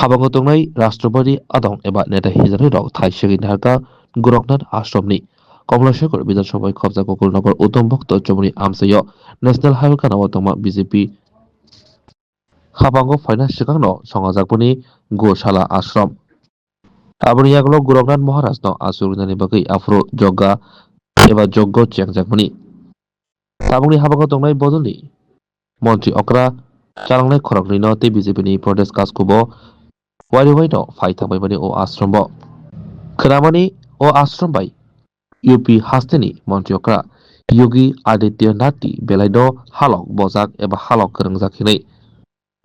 हाबाखौ तंनाय राष्ट्रपति आदं एबा नेता हिजानो रok thaisagi dharka Goraknath Ashramni Komlashekhar Biধানসভায় খবজা Gokulnagar উত্তম ভক্ত চমুনি আমসাইয় ন্যাশনাল হাইওয়ে কানাও তংma বিজেপি হাবাঙ্গ ফাইনান্স सिगांनो संगाजाकपुनि गशाला आश्रम aboni yaklo Goraknath Maharaj no asurnani bagui afro jogga eba joggo chengjakmani tabungni habago tongnai bodoni মন্ত্রী অকরা চালাংনাই খরকনি no tei BJP ni প্রদেশ কাজকুbo waiwai no phai thangbaimani o ashram bo khnamani o ashram bai UP hasteni মন্ত্রী অকরা Yogi Adityanath ni belai no halok bojak eba halok kwrwngjak hinui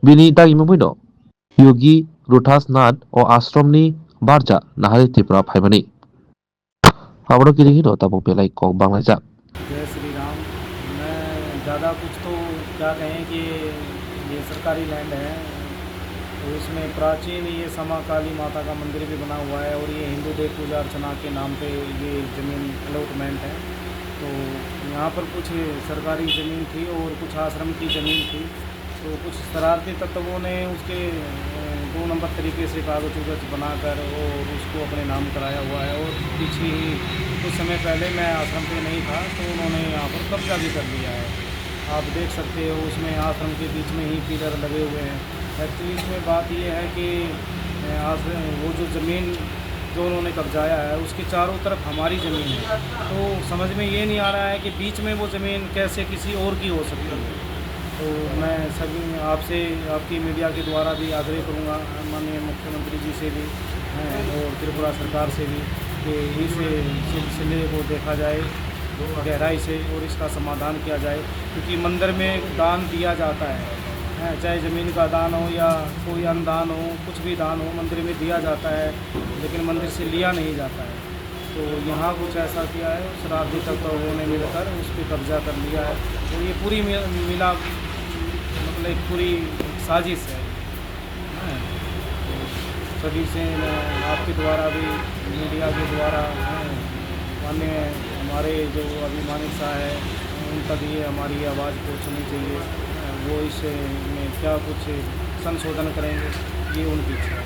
bini dagimungbai no Yogi Rothas Nath o ashram ni barja nahari tripura phaimani abono kiri no tabuk belai kok banglaijak जय श्री राम। मैं ज़्यादा कुछ तो क्या कहें कि ये सरकारी लैंड है, तो इसमें प्राचीन ये समा काली माता का मंदिर भी बना हुआ है और ये हिंदू देव पूजा अर्चना के नाम पे ये ज़मीन अलॉटमेंट है। तो यहाँ पर कुछ सरकारी ज़मीन थी और कुछ आश्रम की ज़मीन थी, तो कुछ शरारती तत्वों ने उसके 2 नंबर तरीके से कागज उगज बनाकर और उसको अपने नाम कराया हुआ है। और पीछे ही कुछ समय पहले मैं आश्रम पे नहीं था तो उन्होंने यहाँ पर कब्जा भी कर लिया है। आप देख सकते हो उसमें आश्रम के बीच में ही पिलर लगे हुए हैं। एक्चुअली इसमें बात ये है कि आश्रम वो जो ज़मीन जो उन्होंने कब्जाया है उसके चारों तरफ हमारी ज़मीन है, तो समझ में ये नहीं आ रहा है कि बीच में वो ज़मीन कैसे किसी और की हो सकती है। तो मैं सभी आपसे आपकी मीडिया के द्वारा भी आग्रह करूँगा माननीय मुख्यमंत्री जी से भी और त्रिपुरा सरकार से भी कि इस सिलसिले को देखा जाए गहराई से और इसका समाधान किया जाए, क्योंकि मंदिर में दान दिया जाता है, चाहे ज़मीन का दान हो या कोई अनुदान हो, कुछ भी दान हो मंदिर में दिया जाता है, लेकिन मंदिर से लिया नहीं जाता है। तो यहाँ कुछ ऐसा किया है शरारती तत्वों ने मिलकर उस पर कब्जा कर लिया है। तो ये पूरी मिला मतलब एक पूरी साजिश है। तो सभी से मैं आपके द्वारा भी मीडिया के द्वारा माननीय हमारे जो अभिमानी शाह है उन तक ये हमारी आवाज़ पहुँचनी चाहिए। वो इसमें क्या कुछ संशोधन करेंगे ये उनकी इच्छा है।